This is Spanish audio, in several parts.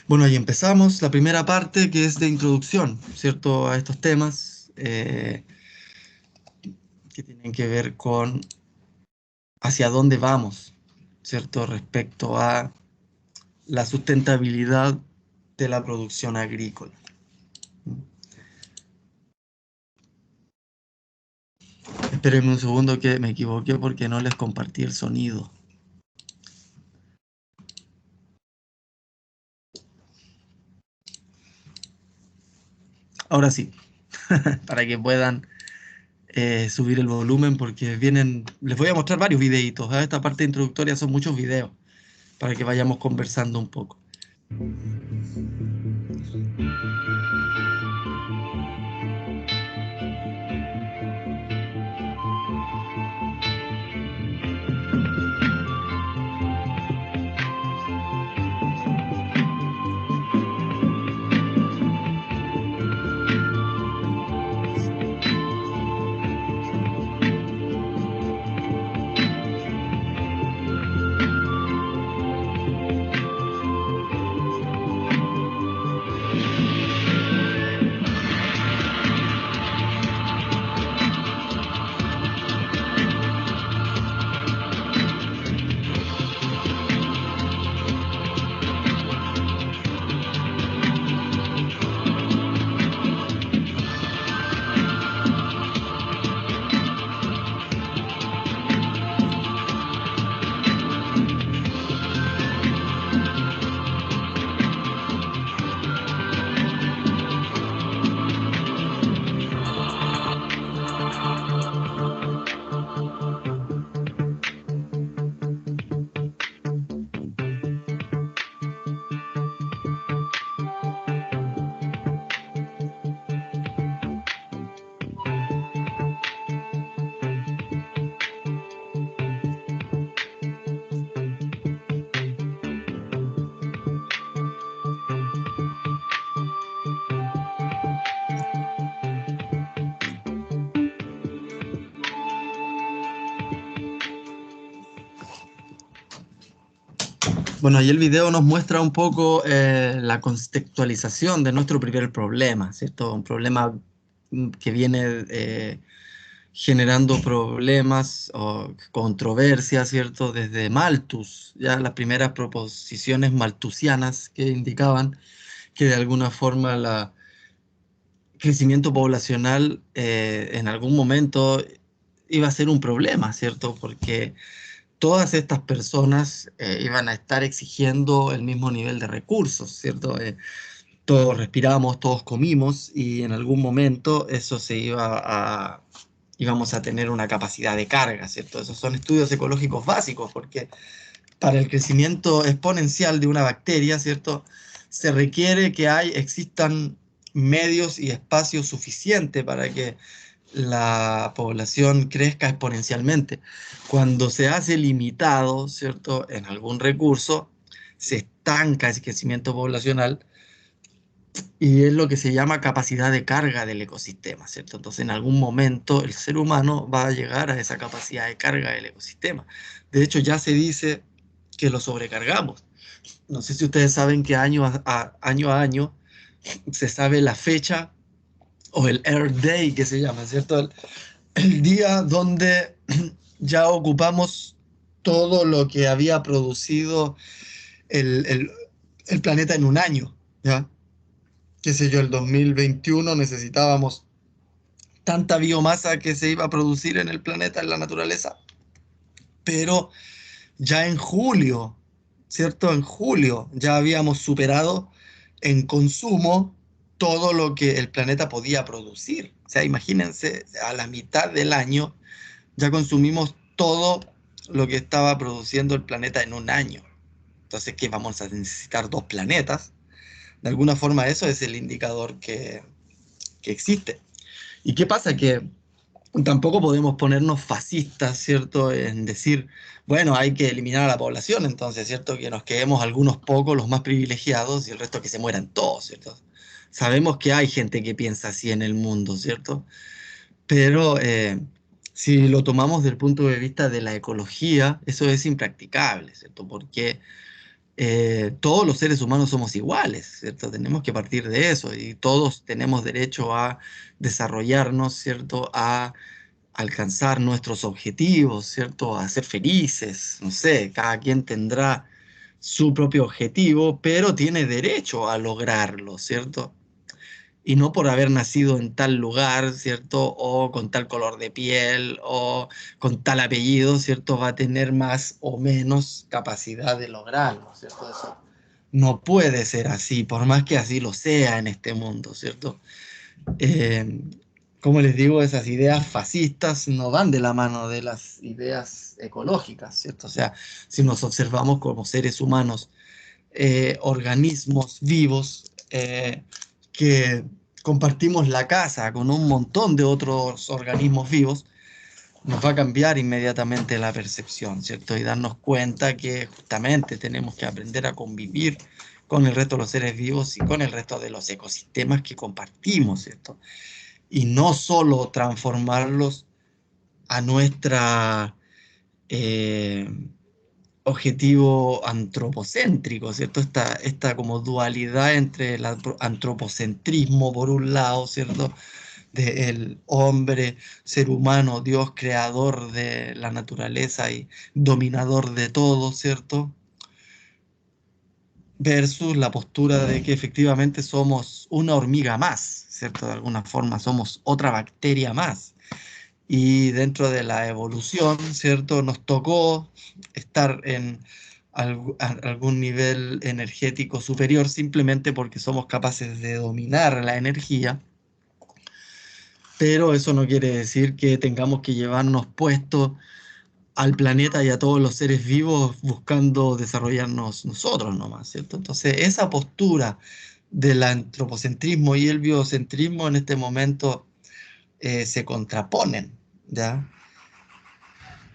Bueno, ahí empezamos la primera parte que es de introducción, ¿cierto? A estos temas que tienen que ver con hacia dónde vamos, ¿cierto? Respecto a la sustentabilidad de la producción agrícola. Espérenme un segundo que me equivoqué porque no les compartí el sonido. Ahora sí, para que puedan subir el volumen porque vienen, les voy a mostrar varios videitos. Esta parte introductoria son muchos videos para que vayamos conversando un poco. Bueno, ahí el video nos muestra un poco la contextualización de nuestro primer problema, ¿cierto? Un problema que viene generando problemas o controversias, ¿cierto? Desde Malthus, ya las primeras proposiciones malthusianas que indicaban que de alguna forma el crecimiento poblacional en algún momento iba a ser un problema, ¿cierto? Porque todas estas personas iban a estar exigiendo el mismo nivel de recursos, ¿cierto? Todos respiramos, todos comimos y en algún momento eso se iba íbamos a tener una capacidad de carga, ¿cierto? Esos son estudios ecológicos básicos porque para el crecimiento exponencial de una bacteria, ¿cierto? Se requiere que existan medios y espacios suficientes para que la población crezca exponencialmente. Cuando se hace limitado, ¿cierto?, en algún recurso, se estanca ese crecimiento poblacional y es lo que se llama capacidad de carga del ecosistema, ¿cierto? Entonces, en algún momento el ser humano va a llegar a esa capacidad de carga del ecosistema. De hecho, ya se dice que lo sobrecargamos. No sé si ustedes saben que año a año se sabe la fecha o el Earth Day que se llama, ¿cierto? El día donde ya ocupamos todo lo que había producido el, el- el planeta en un año, ¿ya? Qué sé yo, el 2021 necesitábamos tanta biomasa que se iba a producir en el planeta, en la naturaleza, pero ya en julio, ¿cierto? En julio ya habíamos superado en consumo todo lo que el planeta podía producir. O sea, imagínense, a la mitad del año ya consumimos todo lo que estaba produciendo el planeta en un año. Entonces, ¿qué vamos a necesitar? Dos planetas. De alguna forma eso es el indicador que existe. ¿Y qué pasa? Que tampoco podemos ponernos fascistas, ¿cierto? En decir, bueno, hay que eliminar a la población, entonces, ¿cierto? Que nos quedemos algunos pocos, los más privilegiados, y el resto que se mueran todos, ¿cierto? Sabemos que hay gente que piensa así en el mundo, ¿cierto? Pero si lo tomamos desde el punto de vista de la ecología, eso es impracticable, ¿cierto? Porque todos los seres humanos somos iguales, ¿cierto? Tenemos que partir de eso y todos tenemos derecho a desarrollarnos, ¿cierto? A alcanzar nuestros objetivos, ¿cierto? A ser felices, no sé, cada quien tendrá su propio objetivo, pero tiene derecho a lograrlo, ¿cierto? Y no por haber nacido en tal lugar, ¿cierto? O con tal color de piel, o con tal apellido, ¿cierto? Va a tener más o menos capacidad de lograrlo, ¿cierto? Eso no puede ser así, por más que así lo sea en este mundo, ¿cierto? Eh, como les digo, esas ideas fascistas no van de la mano de las ideas ecológicas, ¿cierto? O sea, si nos observamos como seres humanos, organismos vivos, que compartimos la casa con un montón de otros organismos vivos, nos va a cambiar inmediatamente la percepción, ¿cierto? Y darnos cuenta que justamente tenemos que aprender a convivir con el resto de los seres vivos y con el resto de los ecosistemas que compartimos, ¿cierto? Y no solo transformarlos a nuestra eh, objetivo antropocéntrico, ¿cierto? Esta como dualidad entre el antropocentrismo por un lado, ¿cierto? Del hombre, ser humano, Dios creador de la naturaleza y dominador de todo, ¿cierto? Versus la postura de que efectivamente somos una hormiga más, ¿cierto? De alguna forma somos otra bacteria más. Y dentro de la evolución, ¿cierto? Nos tocó estar en algún nivel energético superior simplemente porque somos capaces de dominar la energía, pero eso no quiere decir que tengamos que llevarnos puesto al planeta y a todos los seres vivos buscando desarrollarnos nosotros nomás, ¿cierto? Entonces, esa postura del antropocentrismo y el biocentrismo en este momento se contraponen, ¿ya?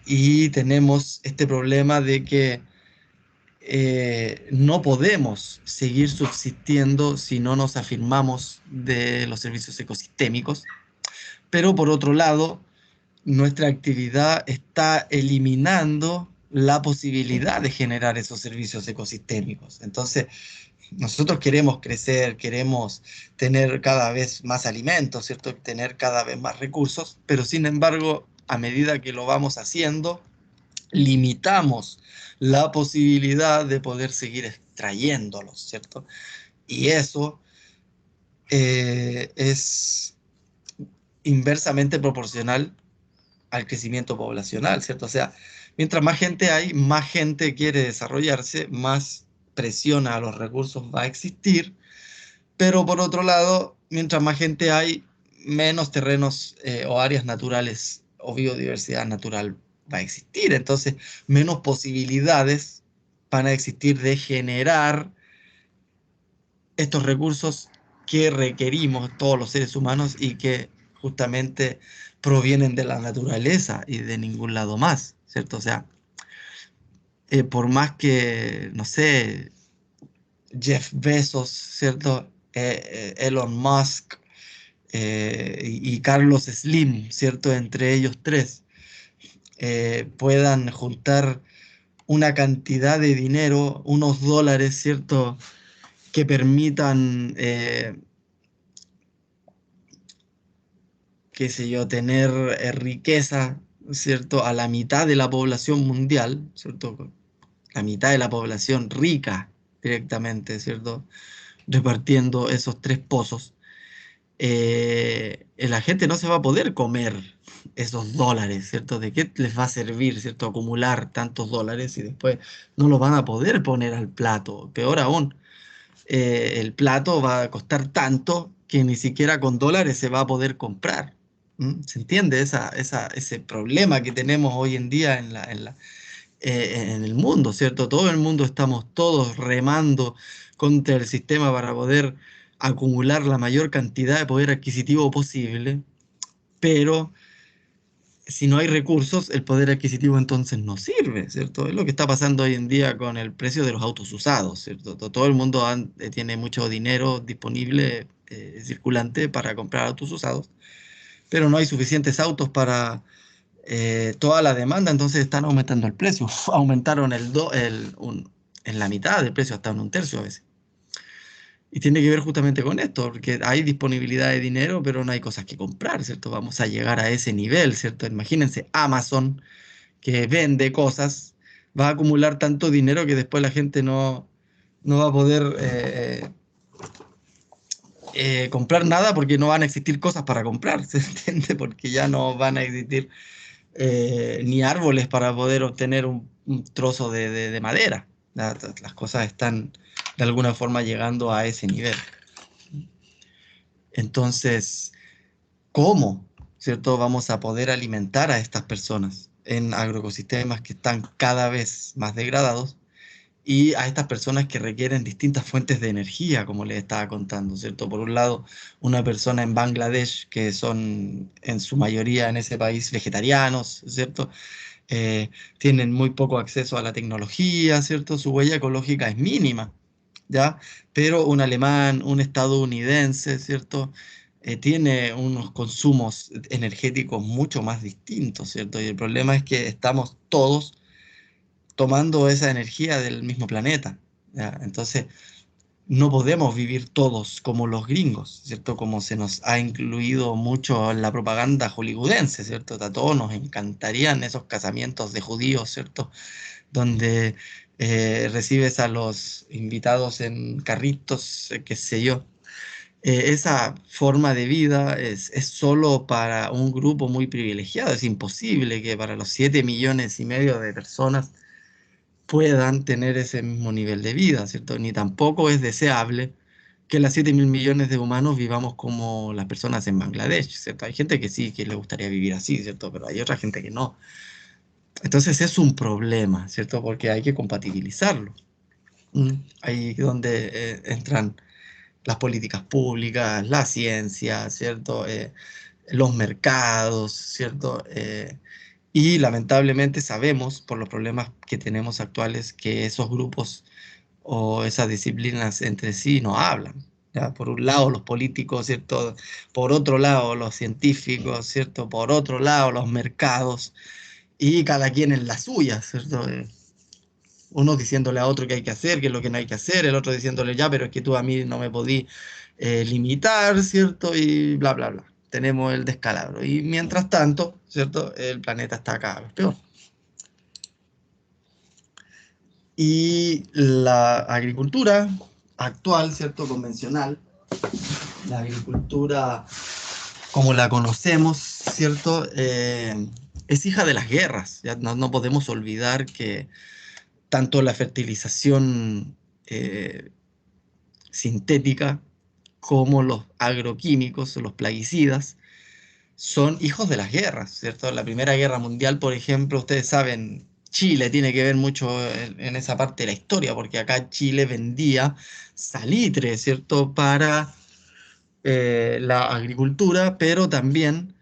Y tenemos este problema de que no podemos seguir subsistiendo si no nos afirmamos de los servicios ecosistémicos, pero por otro lado, nuestra actividad está eliminando la posibilidad de generar esos servicios ecosistémicos. Entonces, nosotros queremos crecer, queremos tener cada vez más alimentos, ¿cierto? Tener cada vez más recursos, pero sin embargo, a medida que lo vamos haciendo, limitamos la posibilidad de poder seguir extrayéndolos, ¿cierto? Y eso es inversamente proporcional al crecimiento poblacional, ¿cierto? O sea, mientras más gente hay, más gente quiere desarrollarse, más presión a los recursos va a existir, pero por otro lado, mientras más gente hay, menos terrenos o áreas naturales o biodiversidad natural va a existir. Entonces, menos posibilidades van a existir de generar estos recursos que requerimos todos los seres humanos y que justamente provienen de la naturaleza y de ningún lado más, ¿cierto? O sea, por más que, no sé, Jeff Bezos, ¿cierto? Elon Musk, y Carlos Slim, ¿cierto? Entre ellos tres, puedan juntar una cantidad de dinero, unos dólares, ¿cierto? Que permitan, qué sé yo, tener riqueza, ¿cierto? A la mitad de la población mundial, ¿cierto? La mitad de la población rica directamente, ¿cierto? Repartiendo esos tres pozos. La gente no se va a poder comer esos dólares, ¿cierto? ¿De qué les va a servir, ¿cierto? Acumular tantos dólares y después no los van a poder poner al plato. Peor aún, el plato va a costar tanto que ni siquiera con dólares se va a poder comprar. ¿Mm? ¿Se entiende ese problema que tenemos hoy en día en el mundo, ¿cierto? Todo el mundo estamos todos remando contra el sistema para poder acumular la mayor cantidad de poder adquisitivo posible, pero si no hay recursos, el poder adquisitivo entonces no sirve, ¿cierto? Es lo que está pasando hoy en día con el precio de los autos usados, ¿cierto? Todo el mundo tiene mucho dinero disponible, circulante para comprar autos usados, pero no hay suficientes autos para toda la demanda, entonces están aumentando el precio. Aumentaron en la mitad del precio, hasta en un tercio a veces. Y tiene que ver justamente con esto, porque hay disponibilidad de dinero, pero no hay cosas que comprar, ¿cierto? Vamos a llegar a ese nivel, ¿cierto? Imagínense, Amazon, que vende cosas, va a acumular tanto dinero que después la gente no va a poder comprar nada porque no van a existir cosas para comprar, ¿se entiende? Porque ya no van a existir ni árboles para poder obtener un trozo de madera. Las cosas están de alguna forma llegando a ese nivel. Entonces, ¿cómo, cierto, vamos a poder alimentar a estas personas en agroecosistemas que están cada vez más degradados y a estas personas que requieren distintas fuentes de energía, como les estaba contando, ¿cierto? Por un lado, una persona en Bangladesh, que son en su mayoría en ese país vegetarianos, ¿cierto? Tienen muy poco acceso a la tecnología, ¿cierto? Su huella ecológica es mínima, ¿ya? Pero un alemán, un estadounidense, ¿cierto? Tiene unos consumos energéticos mucho más distintos, ¿cierto? Y el problema es que estamos todos tomando esa energía del mismo planeta, ¿ya? Entonces, no podemos vivir todos como los gringos, ¿cierto? Como se nos ha incluido mucho en la propaganda hollywoodense, ¿cierto? A todos nos encantarían esos casamientos de judíos, ¿cierto? Donde recibes a los invitados en carritos, qué sé yo. Esa forma de vida es solo para un grupo muy privilegiado. Es imposible que para los 7,5 millones de personas puedan tener ese mismo nivel de vida, ¿cierto? Ni tampoco es deseable que las 7,000 millones de humanos vivamos como las personas en Bangladesh, ¿cierto? Hay gente que sí, que le gustaría vivir así, ¿cierto? Pero hay otra gente que no. Entonces es un problema, ¿cierto? Porque hay que compatibilizarlo. ¿Mm? Ahí donde entran las políticas públicas, la ciencia, ¿cierto? Los mercados, ¿cierto? Y lamentablemente sabemos por los problemas que tenemos actuales que esos grupos o esas disciplinas entre sí no hablan. ¿Ya? Por un lado los políticos, ¿cierto? Por otro lado los científicos, ¿cierto? Por otro lado los mercados y cada quien en la suya, ¿cierto? Uno diciéndole a otro qué hay que hacer, qué es lo que no hay que hacer, el otro diciéndole ya, pero es que tú a mí no me podí limitar, ¿cierto? Y bla, bla, bla. Tenemos el descalabro. Y mientras tanto, ¿cierto? El planeta está cada vez peor. Y la agricultura actual, ¿cierto? Convencional, la agricultura como la conocemos, ¿cierto? Es hija de las guerras. Ya no podemos olvidar que tanto la fertilización sintética como los agroquímicos, los plaguicidas, son hijos de las guerras, ¿cierto? La Primera Guerra Mundial, por ejemplo, ustedes saben, Chile tiene que ver mucho en esa parte de la historia, porque acá Chile vendía salitre, ¿cierto? Para la agricultura, pero también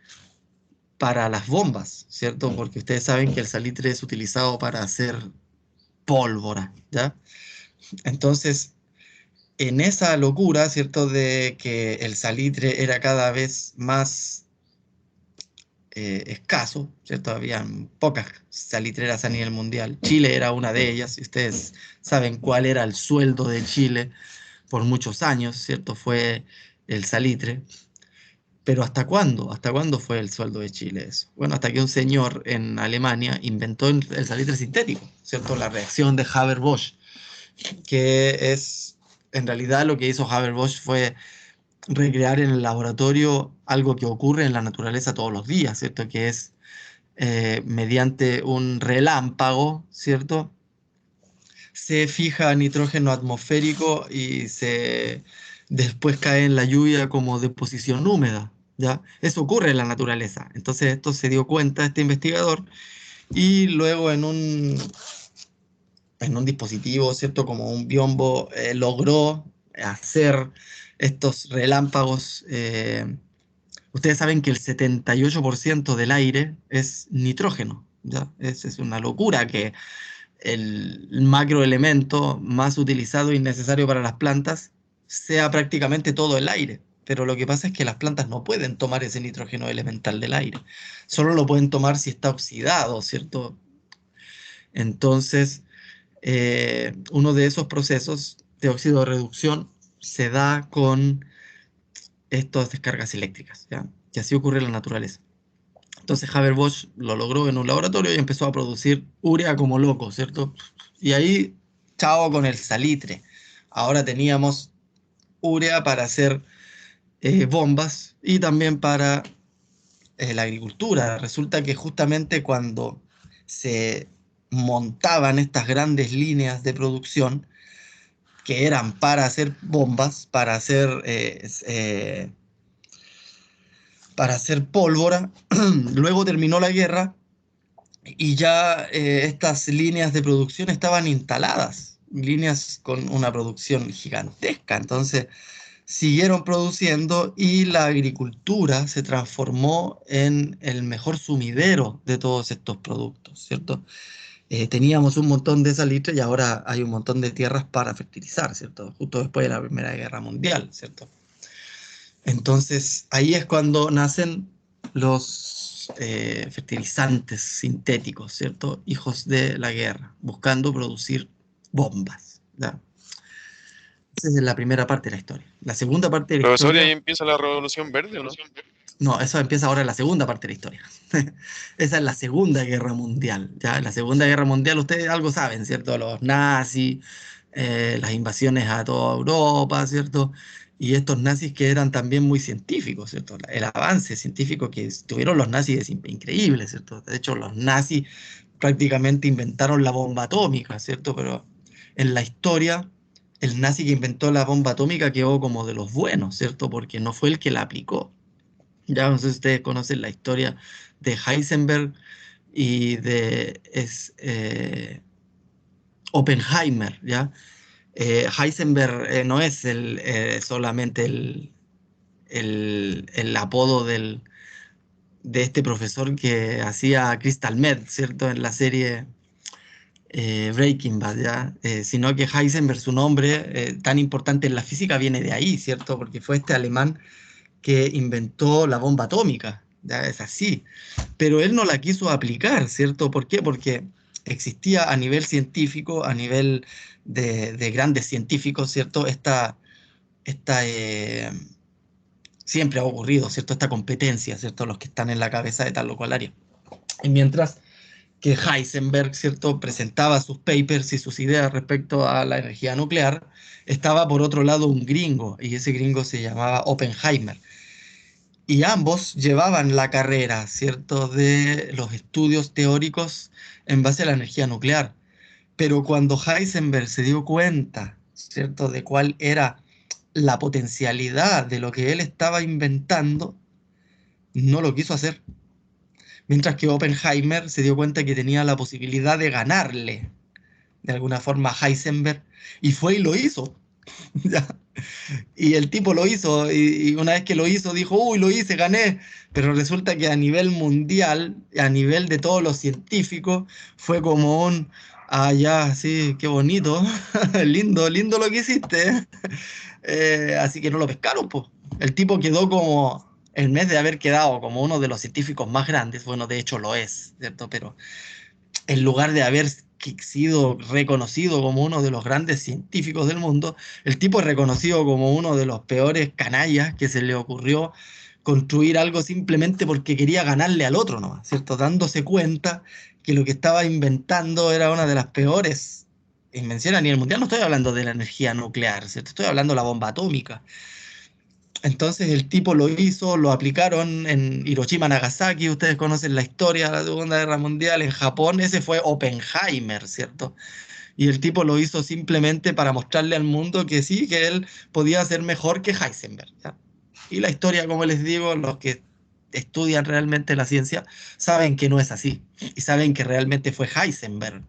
para las bombas, ¿cierto? Porque ustedes saben que el salitre es utilizado para hacer pólvora, ¿ya? Entonces, en esa locura, ¿cierto? De que el salitre era cada vez más escaso, ¿cierto? Habían pocas salitreras a nivel mundial. Chile era una de ellas, y ustedes saben cuál era el sueldo de Chile por muchos años, ¿cierto? Fue el salitre. Pero ¿hasta cuándo? ¿Hasta cuándo fue el sueldo de Chile eso? Bueno, hasta que un señor en Alemania inventó el salitre sintético, ¿cierto? La reacción de Haber-Bosch, que es, en realidad lo que hizo Haber-Bosch fue recrear en el laboratorio algo que ocurre en la naturaleza todos los días, ¿cierto? Que es mediante un relámpago, ¿cierto? Se fija nitrógeno atmosférico y después cae en la lluvia como deposición húmeda, ¿ya? Eso ocurre en la naturaleza. Entonces esto se dio cuenta este investigador y luego en un dispositivo, ¿cierto? Como un biombo, logró hacer estos relámpagos. Ustedes saben que el 78% del aire es nitrógeno, ¿ya? Es una locura que el macroelemento más utilizado y necesario para las plantas sea prácticamente todo el aire. Pero lo que pasa es que las plantas no pueden tomar ese nitrógeno elemental del aire. Solo lo pueden tomar si está oxidado, ¿cierto? Entonces, uno de esos procesos de óxido de reducción se da con estas descargas eléctricas, ¿ya? Y así ocurre en la naturaleza. Entonces Haber-Bosch lo logró en un laboratorio y empezó a producir urea como loco, ¿cierto? Y ahí, chao con el salitre. Ahora teníamos urea para hacer bombas y también para la agricultura. Resulta que justamente cuando se montaban estas grandes líneas de producción, que eran para hacer bombas, para hacer pólvora, luego terminó la guerra y ya estas líneas de producción estaban instaladas, líneas con una producción gigantesca. Entonces siguieron produciendo y la agricultura se transformó en el mejor sumidero de todos estos productos, ¿cierto? Teníamos un montón de salitre y ahora hay un montón de tierras para fertilizar, ¿cierto? Justo después de la Primera Guerra Mundial, ¿cierto? Entonces ahí es cuando nacen los fertilizantes sintéticos, ¿cierto? Hijos de la guerra, buscando producir bombas, ¿ya? Esa es la primera parte de la historia. La segunda parte de la Profesor, ¿y ahí historia, empieza la revolución verde o no? no, eso empieza ahora en la segunda parte de la historia. Esa es la Segunda Guerra Mundial, ¿ya? En la Segunda Guerra Mundial ustedes algo saben, ¿cierto? Los nazis, las invasiones a toda Europa, ¿cierto? Y estos nazis que eran también muy científicos, ¿cierto? El avance científico que tuvieron los nazis es increíble, ¿cierto? De hecho, los nazis prácticamente inventaron la bomba atómica, ¿cierto? Pero en la historia, el nazi que inventó la bomba atómica quedó como de los buenos, ¿cierto? Porque no fue el que la aplicó. Ya no sé si ustedes conocen la historia de Heisenberg y de Oppenheimer, ¿ya? Heisenberg no es solamente el apodo de este profesor que hacía Crystal Meth, ¿cierto? En la serie Breaking Bad, ¿ya? Sino que Heisenberg, su nombre tan importante en la física, viene de ahí, ¿cierto? Porque fue este alemán que inventó la bomba atómica, ¿ya? Es así. Pero él no la quiso aplicar, ¿cierto? ¿Por qué? Porque existía a nivel científico, a nivel de grandes científicos, ¿cierto? Esta siempre ha ocurrido, ¿cierto? Esta competencia, ¿cierto? Los que están en la cabeza de tal o cual área. Y mientras que Heisenberg, ¿cierto? Presentaba sus papers y sus ideas respecto a la energía nuclear, estaba por otro lado un gringo, y ese gringo se llamaba Oppenheimer. Y ambos llevaban la carrera, ¿cierto?, de los estudios teóricos en base a la energía nuclear. Pero cuando Heisenberg se dio cuenta, ¿cierto?, de cuál era la potencialidad de lo que él estaba inventando, no lo quiso hacer. Mientras que Oppenheimer se dio cuenta que tenía la posibilidad de ganarle, de alguna forma, a Heisenberg, y fue y lo hizo. ¿Ya? Y el tipo lo hizo, y una vez que lo hizo, dijo, uy, lo hice, gané. Pero resulta que a nivel mundial, a nivel de todos los científicos, fue como un, ah, ya, sí, qué bonito, lindo, lindo lo que hiciste. Así que no lo pescaron, pues. El tipo quedó como, en vez de haber quedado como uno de los científicos más grandes, bueno, de hecho lo es, ¿cierto? Pero en lugar de haber sido reconocido como uno de los grandes científicos del mundo, el tipo es reconocido como uno de los peores canallas que se le ocurrió construir algo simplemente porque quería ganarle al otro nomás, ¿cierto? Dándose cuenta que lo que estaba inventando era una de las peores invenciones a nivel mundial. No estoy hablando de la energía nuclear, ¿cierto? Estoy hablando de la bomba atómica. Entonces el tipo lo hizo, lo aplicaron en Hiroshima, Nagasaki, ustedes conocen la historia de la Segunda Guerra Mundial, en Japón ese fue Oppenheimer, ¿cierto? Y el tipo lo hizo simplemente para mostrarle al mundo que sí, que él podía ser mejor que Heisenberg, ¿ya? Y la historia, como les digo, los que estudian realmente la ciencia saben que no es así y saben que realmente fue Heisenberg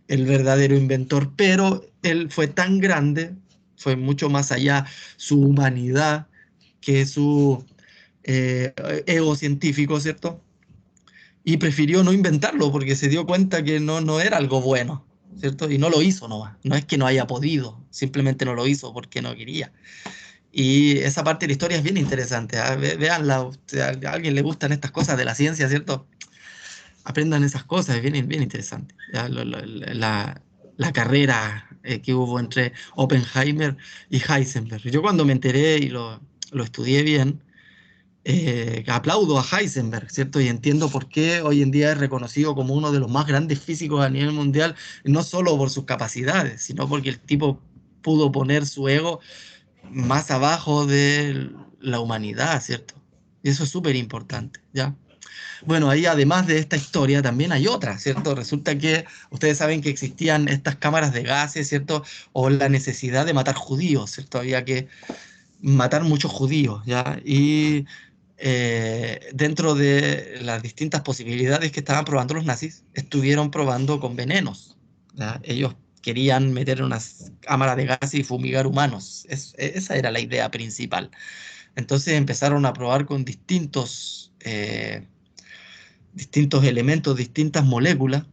el verdadero inventor, pero él fue tan grande, fue mucho más allá su humanidad que su eh, ego científico, ¿cierto? Y prefirió no inventarlo porque se dio cuenta que no era algo bueno, ¿cierto? Y no lo hizo nomás. No es que no haya podido, simplemente no lo hizo porque no quería. Y esa parte de la historia es bien interesante. ¿Ah? Véanla, a alguien le gustan estas cosas de la ciencia, ¿cierto? Aprendan esas cosas, es bien, bien interesante. ¿Ya? la carrera que hubo entre Oppenheimer y Heisenberg. Yo cuando me enteré y lo estudié bien, aplaudo a Heisenberg, ¿cierto? Y entiendo por qué hoy en día es reconocido como uno de los más grandes físicos a nivel mundial, no solo por sus capacidades, sino porque el tipo pudo poner su ego más abajo de la humanidad, ¿cierto? Y eso es súper importante, ¿ya? Bueno, ahí además de esta historia también hay otra, ¿cierto? Resulta que ustedes saben que existían estas cámaras de gases, ¿cierto? O la necesidad de matar judíos, ¿cierto? Había que matar muchos judíos, ¿ya? Y dentro de las distintas posibilidades que estaban probando los nazis, estuvieron probando con venenos, ¿ya? Ellos querían meter unas cámaras de gas y fumigar humanos. Esa era la idea principal. Entonces empezaron a probar con distintos elementos, distintas moléculas,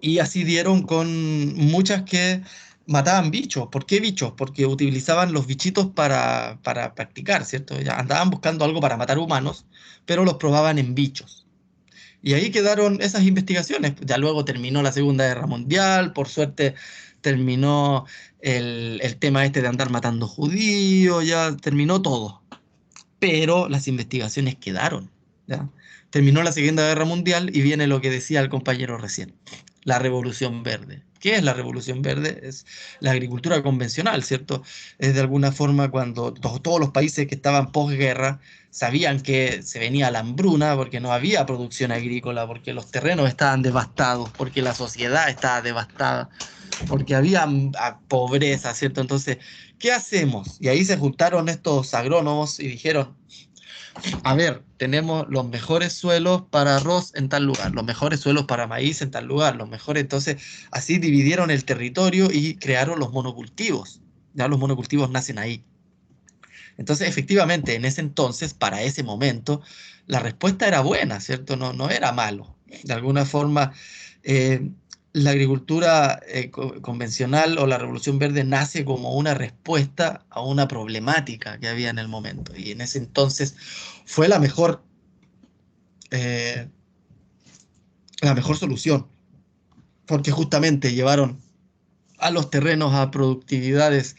y así dieron con muchas que mataban bichos. ¿Por qué bichos? Porque utilizaban los bichitos para practicar, ¿cierto? Ya andaban buscando algo para matar humanos, pero los probaban en bichos. Y ahí quedaron esas investigaciones. Ya luego terminó la Segunda Guerra Mundial, por suerte terminó el tema este de andar matando judíos, ya terminó todo. Pero las investigaciones quedaron, ¿ya? Terminó la Segunda Guerra Mundial y viene lo que decía el compañero recién, la Revolución Verde. ¿Qué es la Revolución Verde? Es la agricultura convencional, ¿cierto? Es de alguna forma cuando todos los países que estaban posguerra sabían que se venía la hambruna porque no había producción agrícola, porque los terrenos estaban devastados, porque la sociedad estaba devastada, porque había pobreza, ¿cierto? Entonces, ¿qué hacemos? Y ahí se juntaron estos agrónomos y dijeron, a ver, tenemos los mejores suelos para arroz en tal lugar, los mejores suelos para maíz en tal lugar, los mejores. Entonces, así dividieron el territorio y crearon los monocultivos. Ya los monocultivos nacen ahí. Entonces, efectivamente, en ese entonces, para ese momento, la respuesta era buena, ¿cierto? No era malo. De alguna forma, eh, la agricultura convencional o la Revolución Verde nace como una respuesta a una problemática que había en el momento. Y en ese entonces fue eh, la mejor solución, porque justamente llevaron a los terrenos a productividades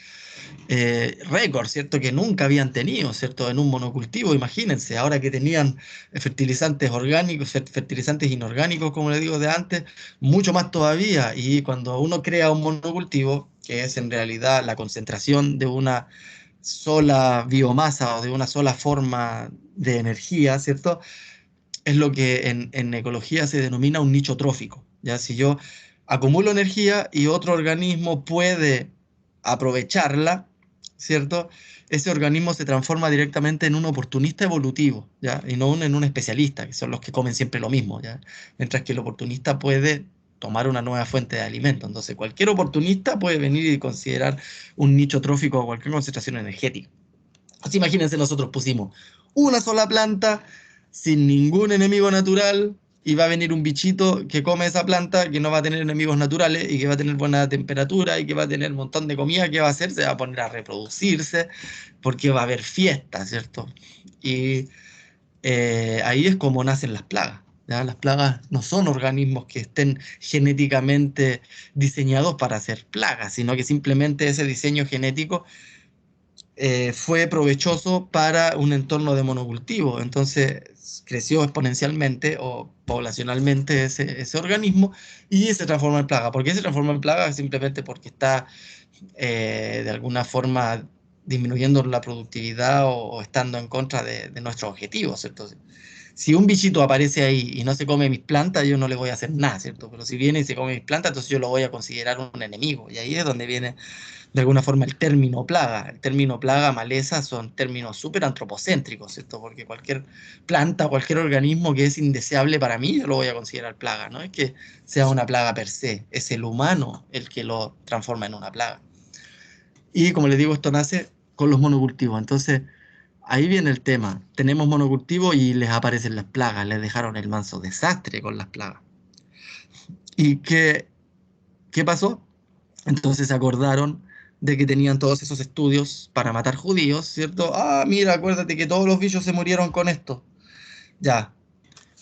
récord, ¿cierto? Que nunca habían tenido, ¿cierto? En un monocultivo, imagínense, ahora que tenían fertilizantes orgánicos, fertilizantes inorgánicos, como le digo de antes, mucho más todavía. Y cuando uno crea un monocultivo, que es en realidad la concentración de una sola biomasa o de una sola forma de energía, ¿cierto? Es lo que en ecología se denomina un nicho trófico. Ya si yo acumulo energía y otro organismo puede aprovecharla, ¿cierto? Ese organismo se transforma directamente en un oportunista evolutivo, ¿ya? Y no en un especialista, que son los que comen siempre lo mismo, ¿ya? Mientras que el oportunista puede tomar una nueva fuente de alimento. Entonces, cualquier oportunista puede venir y considerar un nicho trófico a cualquier concentración energética. Así imagínense, nosotros pusimos una sola planta sin ningún enemigo natural y va a venir un bichito que come esa planta que no va a tener enemigos naturales y que va a tener buena temperatura y que va a tener un montón de comida. ¿Qué va a hacer? Se va a poner a reproducirse porque va a haber fiesta, ¿cierto? Y ahí es como nacen las plagas. ¿Ya? Las plagas no son organismos que estén genéticamente diseñados para ser plagas, sino que simplemente ese diseño genético fue provechoso para un entorno de monocultivo. Entonces creció exponencialmente o poblacionalmente ese organismo y se transforma en plaga. ¿Por qué se transforma en plaga? Simplemente porque está de alguna forma disminuyendo la productividad o estando en contra de nuestros objetivos, ¿cierto? Si un bichito aparece ahí y no se come mis plantas, yo no le voy a hacer nada, ¿cierto? Pero si viene y se come mis plantas, entonces yo lo voy a considerar un enemigo. Y ahí es donde viene de alguna forma el término plaga. El término plaga, maleza, son términos súper antropocéntricos, ¿cierto? Porque cualquier planta, cualquier organismo que es indeseable para mí, yo lo voy a considerar plaga. No es que sea una plaga per se, es el humano el que lo transforma en una plaga. Y como les digo, esto nace con los monocultivos. Entonces, ahí viene el tema. Tenemos monocultivos y les aparecen las plagas, les dejaron el manso desastre con las plagas. ¿Y qué pasó? Entonces se acordaron de que tenían todos esos estudios para matar judíos, ¿cierto? Ah, mira, acuérdate que todos los bichos se murieron con esto. Ya,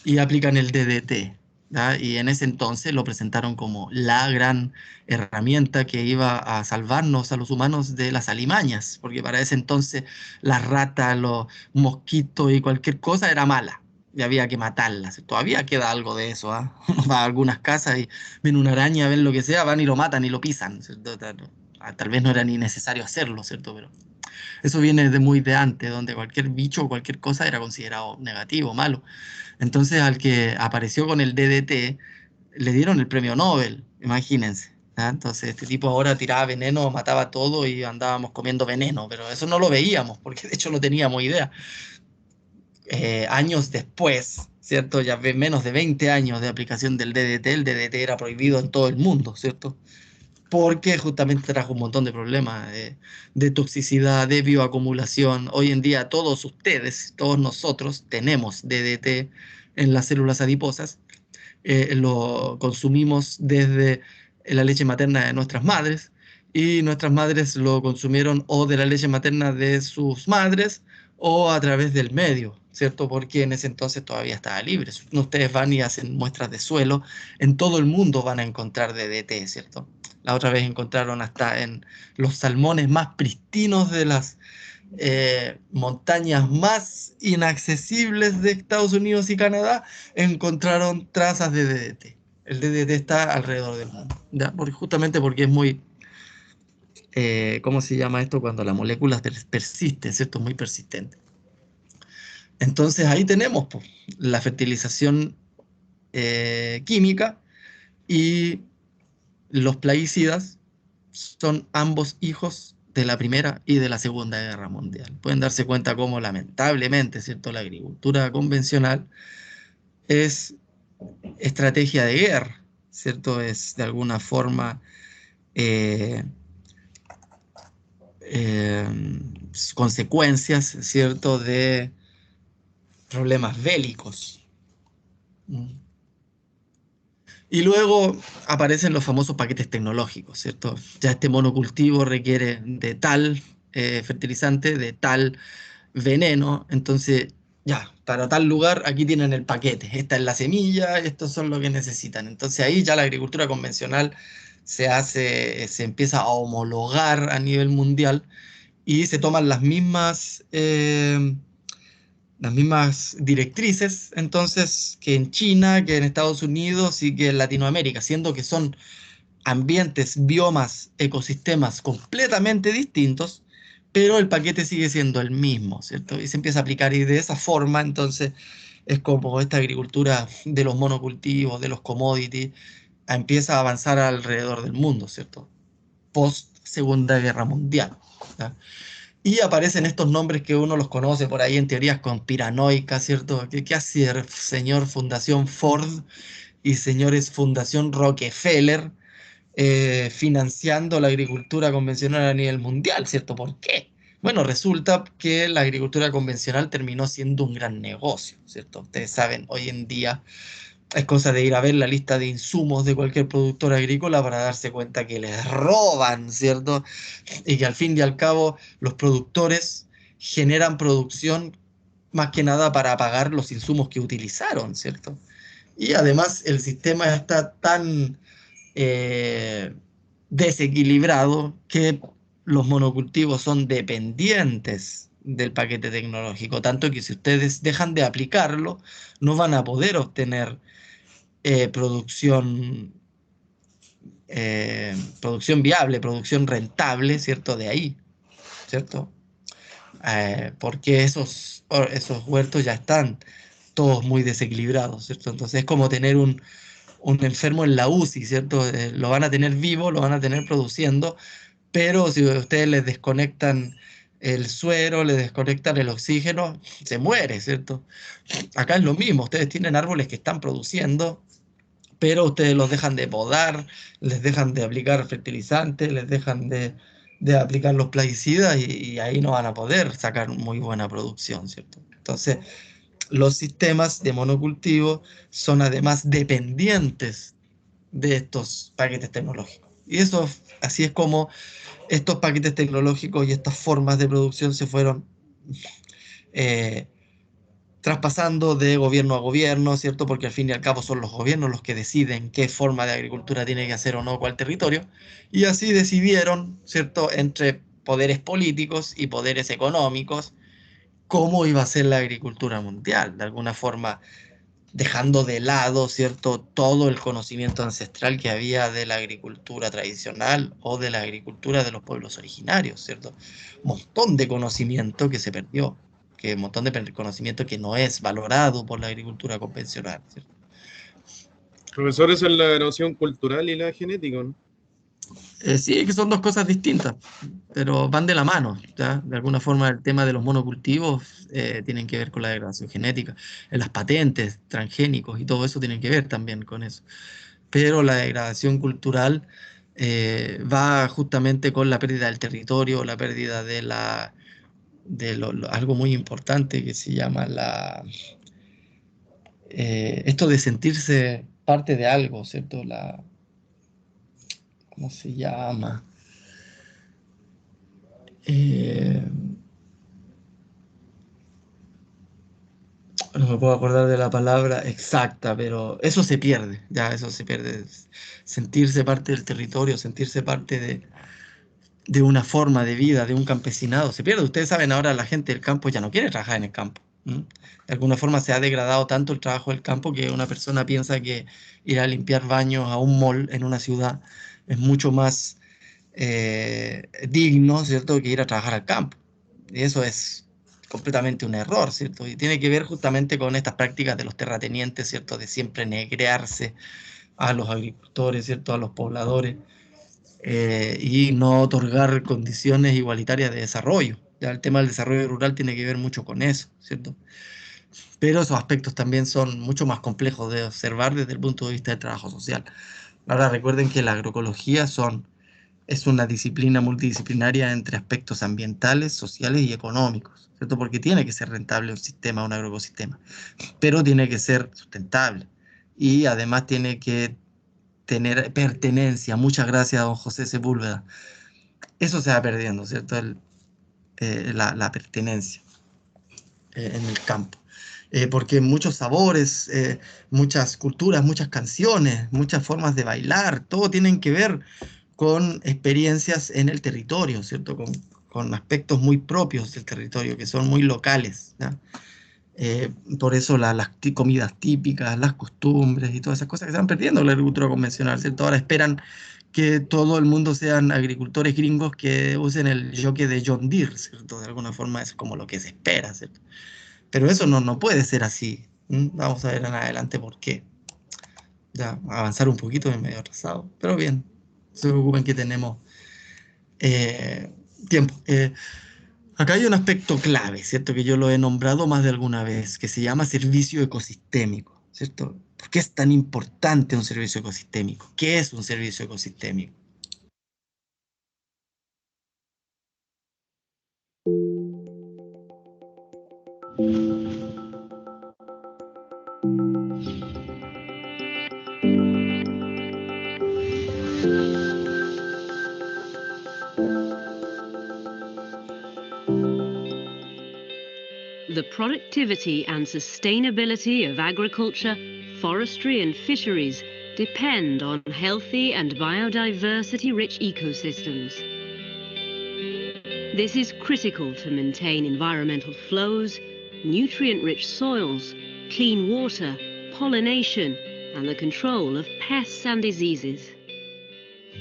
y aplican el DDT. ¿ya? Y en ese entonces lo presentaron como la gran herramienta que iba a salvarnos a los humanos de las alimañas, porque para ese entonces las ratas, los mosquitos y cualquier cosa era mala. Y había que matarlas. Todavía queda algo de eso, ¿ah? Uno va a algunas casas y ven una araña, ven lo que sea, van y lo matan y lo pisan, ¿cierto? Tal vez no era ni necesario hacerlo, ¿cierto? Pero eso viene de muy de antes, donde cualquier bicho o cualquier cosa era considerado negativo, malo. Entonces al que apareció con el DDT le dieron el premio Nobel, imagínense. ¿Ya? Entonces este tipo ahora tiraba veneno, mataba todo y andábamos comiendo veneno, pero eso no lo veíamos porque de hecho no teníamos idea. Años después, ¿cierto? Ya menos de 20 años de aplicación del DDT, el DDT era prohibido en todo el mundo, ¿cierto? Porque justamente trajo un montón de problemas de toxicidad, de bioacumulación. Hoy en día todos ustedes, todos nosotros tenemos DDT en las células adiposas. Lo consumimos desde la leche materna de nuestras madres y nuestras madres lo consumieron o de la leche materna de sus madres o a través del medio, ¿cierto? Porque en ese entonces todavía estaba libre. Ustedes van y hacen muestras de suelo, en todo el mundo van a encontrar DDT, ¿cierto? La otra vez encontraron hasta en los salmones más pristinos de las montañas más inaccesibles de Estados Unidos y Canadá, encontraron trazas de DDT. El DDT está alrededor del mundo, ¿ya? Justamente porque es muy, ¿cómo se llama esto? Cuando la molécula persiste, ¿cierto? Muy persistente. Entonces ahí tenemos pues, la fertilización química y los plaguicidas son ambos hijos de la Primera y de la Segunda Guerra Mundial. Pueden darse cuenta cómo lamentablemente, ¿cierto? La agricultura convencional es estrategia de guerra, ¿cierto? Es de alguna forma eh, eh, consecuencias, ¿cierto? De problemas bélicos. Y luego aparecen los famosos paquetes tecnológicos, ¿cierto? Ya este monocultivo requiere de tal fertilizante, de tal veneno, entonces ya, para tal lugar aquí tienen el paquete, esta es la semilla, estos son lo que necesitan. Entonces ahí ya la agricultura convencional se empieza a homologar a nivel mundial y se toman las mismas directrices, entonces, que en China, que en Estados Unidos y que en Latinoamérica, siendo que son ambientes, biomas, ecosistemas completamente distintos, pero el paquete sigue siendo el mismo, ¿cierto? Y se empieza a aplicar y de esa forma, entonces, es como esta agricultura de los monocultivos, de los commodities, empieza a avanzar alrededor del mundo, ¿cierto? Post Segunda Guerra Mundial. ¿Ya? Y aparecen estos nombres que uno los conoce por ahí en teorías conspiranoicas, ¿cierto? ¿Qué hace el señor Fundación Ford y señores Fundación Rockefeller financiando la agricultura convencional a nivel mundial, ¿cierto? ¿Por qué? Bueno, resulta que la agricultura convencional terminó siendo un gran negocio, ¿cierto? Ustedes saben, hoy en día es cosa de ir a ver la lista de insumos de cualquier productor agrícola para darse cuenta que les roban, ¿cierto? Y que al fin y al cabo los productores generan producción más que nada para pagar los insumos que utilizaron, ¿cierto? Y además el sistema está tan eh, desequilibrado que los monocultivos son dependientes del paquete tecnológico, tanto que si ustedes dejan de aplicarlo, no van a poder obtener producción, producción viable, producción rentable, ¿cierto? De ahí, ¿cierto? Porque esos huertos ya están todos muy desequilibrados, ¿cierto? Entonces es como tener un enfermo en la UCI, ¿cierto? Lo van a tener vivo, lo van a tener produciendo, pero si ustedes les desconectan el suero, les desconectan el oxígeno, se muere, ¿cierto? Acá es lo mismo, ustedes tienen árboles que están produciendo, pero ustedes los dejan de podar, les dejan de aplicar fertilizantes, les dejan de aplicar los plaguicidas y ahí no van a poder sacar muy buena producción, ¿cierto? Entonces, los sistemas de monocultivo son además dependientes de estos paquetes tecnológicos. Y eso, así es como estos paquetes tecnológicos y estas formas de producción se fueron eh, traspasando de gobierno a gobierno, ¿cierto? Porque al fin y al cabo son los gobiernos los que deciden qué forma de agricultura tiene que hacer o no cuál territorio, y así decidieron, ¿cierto?, entre poderes políticos y poderes económicos, cómo iba a ser la agricultura mundial, de alguna forma dejando de lado, ¿cierto?, todo el conocimiento ancestral que había de la agricultura tradicional o de la agricultura de los pueblos originarios, ¿cierto? Un montón de conocimiento que se perdió, que un montón de conocimiento que no es valorado por la agricultura convencional, ¿cierto? Profesor, esa es la noción cultural y la genética, ¿no? Sí, que son dos cosas distintas, pero van de la mano, ¿ya? De alguna forma el tema de los monocultivos tienen que ver con la degradación genética, las patentes, transgénicos y todo eso tienen que ver también con eso. Pero la degradación cultural va justamente con la pérdida del territorio, la pérdida de algo muy importante que se llama esto de sentirse parte de algo, ¿cierto? ¿Cómo se llama? Eh, no me puedo acordar de la palabra exacta, pero eso se pierde, ya eso se pierde. Sentirse parte del territorio, sentirse parte de una forma de vida, de un campesinado, se pierde. Ustedes saben, ahora la gente del campo ya no quiere trabajar en el campo. ¿M? De alguna forma se ha degradado tanto el trabajo del campo que una persona piensa que ir a limpiar baños a un mall en una ciudad es mucho más digno, ¿cierto?, que ir a trabajar al campo. Y eso es completamente un error, ¿cierto? Y tiene que ver justamente con estas prácticas de los terratenientes, ¿cierto?, de siempre negrearse a los agricultores, ¿cierto?, a los pobladores, y no otorgar condiciones igualitarias de desarrollo. Ya el tema del desarrollo rural tiene que ver mucho con eso, ¿cierto? Pero esos aspectos también son mucho más complejos de observar desde el punto de vista del trabajo social. Ahora recuerden que la agroecología es una disciplina multidisciplinaria entre aspectos ambientales, sociales y económicos, ¿cierto? Porque tiene que ser rentable un sistema, un agroecosistema, pero tiene que ser sustentable y además tiene que tener pertenencia. Muchas gracias, don José Sepúlveda. Eso se va perdiendo, ¿cierto? La pertenencia en el campo. Porque muchos sabores, muchas culturas, muchas canciones, muchas formas de bailar, todo tienen que ver con experiencias en el territorio, ¿cierto? Con aspectos muy propios del territorio, que son muy locales, ¿ya? Por eso las comidas típicas, las costumbres y todas esas cosas que se van perdiendo en la agricultura convencional, ¿cierto? Ahora esperan que todo el mundo sean agricultores gringos que usen el jockey de John Deere, ¿cierto? De alguna forma es como lo que se espera, ¿cierto? Pero eso no puede ser así. Vamos a ver en adelante por qué. Ya, avanzar un poquito en medio atrasado, pero bien, no se preocupen que tenemos eh, tiempo. Acá hay un aspecto clave, ¿cierto? Que yo lo he nombrado más de alguna vez, que se llama servicio ecosistémico, ¿cierto? ¿Por qué es tan importante un servicio ecosistémico? ¿Qué es un servicio ecosistémico? The productivity and sustainability of agriculture, forestry and fisheries depend on healthy and biodiversity-rich ecosystems. This is critical to maintain environmental flows, nutrient-rich soils, clean water, pollination, and the control of pests and diseases.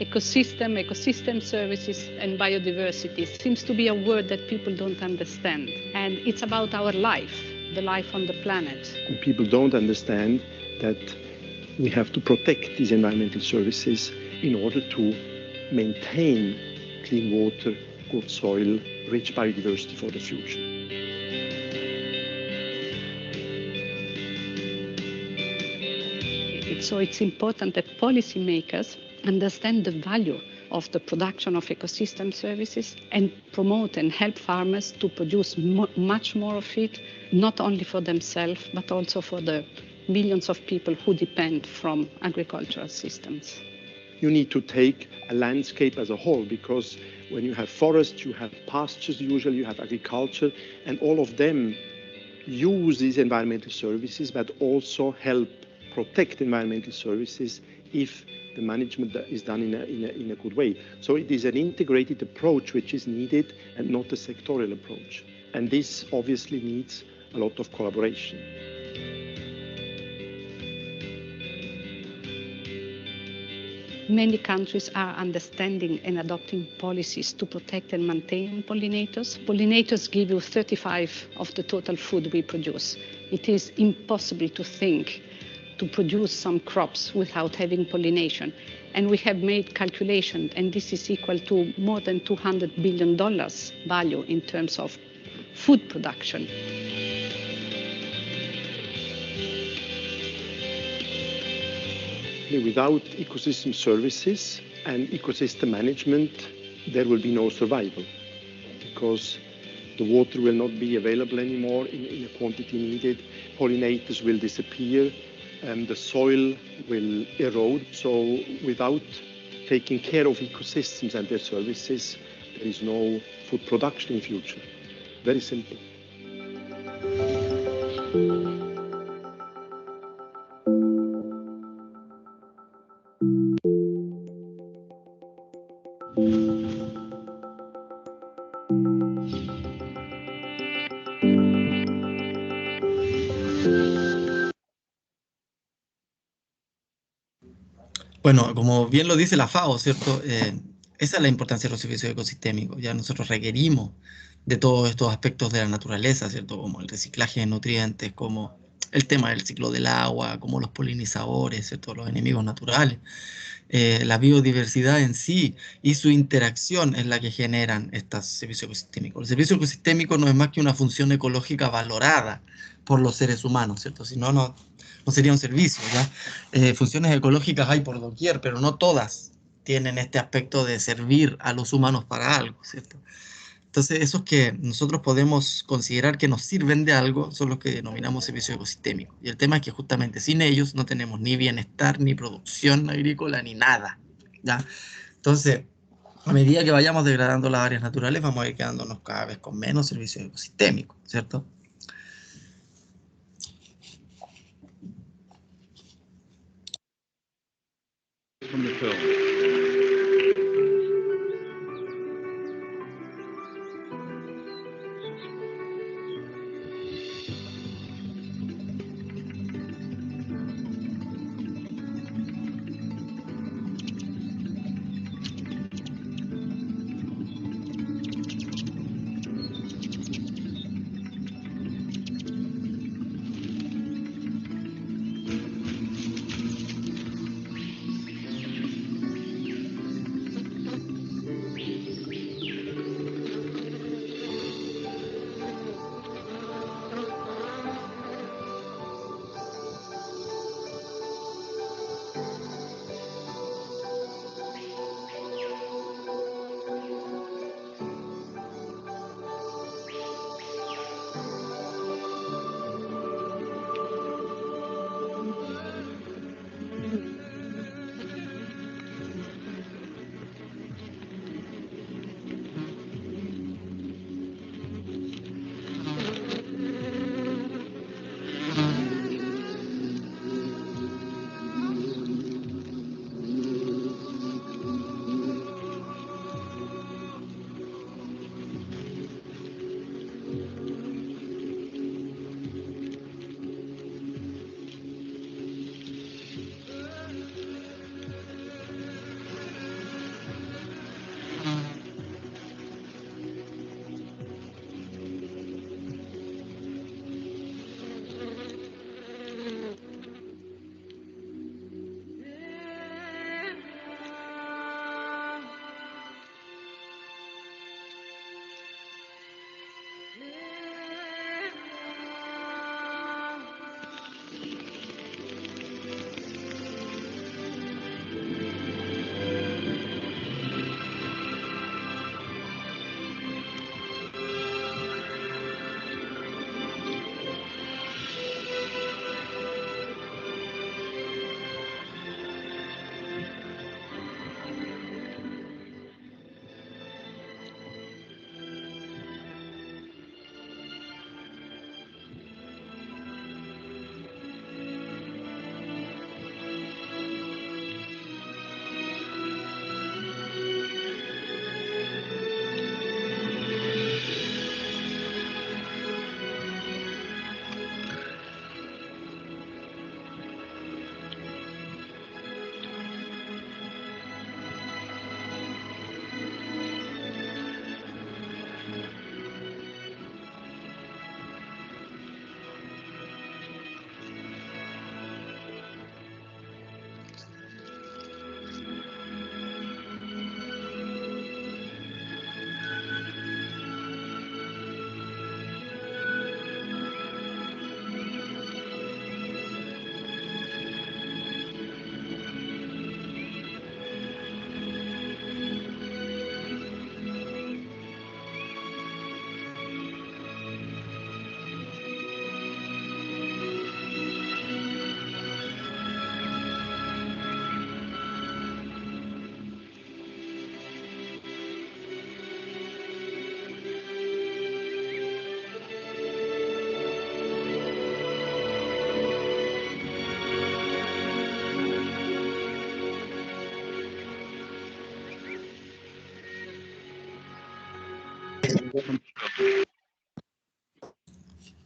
Ecosystem services, and biodiversity seems to be a word that people don't understand. And it's about our life, the life on the planet. And people don't understand that we have to protect these environmental services in order to maintain clean water, good soil, rich biodiversity for the future. So it's important that policymakers understand the value of the production of ecosystem services and promote and help farmers to produce much more of it, not only for themselves, but also for the millions of people who depend from agricultural systems. You need to take a landscape as a whole, because when you have forests, you have pastures, usually you have agriculture, and all of them use these environmental services, but also help protect environmental services if the management is done in a good way. So it is an integrated approach which is needed and not a sectorial approach. And this obviously needs a lot of collaboration. Many countries are understanding and adopting policies to protect and maintain pollinators. Pollinators give you 35% of the total food we produce. It is impossible to think to produce some crops without having pollination. And we have made calculation, and this is equal to more than $200 billion value in terms of food production. Without ecosystem services and ecosystem management, there will be no survival, because the water will not be available anymore in a quantity needed, pollinators will disappear, the soil will erode. So without taking care of ecosystems and their services, there is no food production in future. Very simple. Bueno, como bien lo dice la FAO, ¿cierto? Esa es la importancia de los servicios ecosistémicos. Ya nosotros requerimos de todos estos aspectos de la naturaleza, ¿cierto? Como el reciclaje de nutrientes, como el tema del ciclo del agua, como los polinizadores, ¿cierto? Los enemigos naturales. La biodiversidad en sí y su interacción es la que generan estos servicios ecosistémicos. El servicio ecosistémico no es más que una función ecológica valorada por los seres humanos, ¿cierto? Si no, no sería un servicio, ¿ya? Funciones ecológicas hay por doquier, pero no todas tienen este aspecto de servir a los humanos para algo, ¿cierto? Entonces, esos que nosotros podemos considerar que nos sirven de algo son los que denominamos servicios ecosistémicos. Y el tema es que justamente sin ellos no tenemos ni bienestar, ni producción agrícola, ni nada, ¿ya? Entonces, a medida que vayamos degradando las áreas naturales, vamos a ir quedándonos cada vez con menos servicios ecosistémicos, ¿cierto? From the film.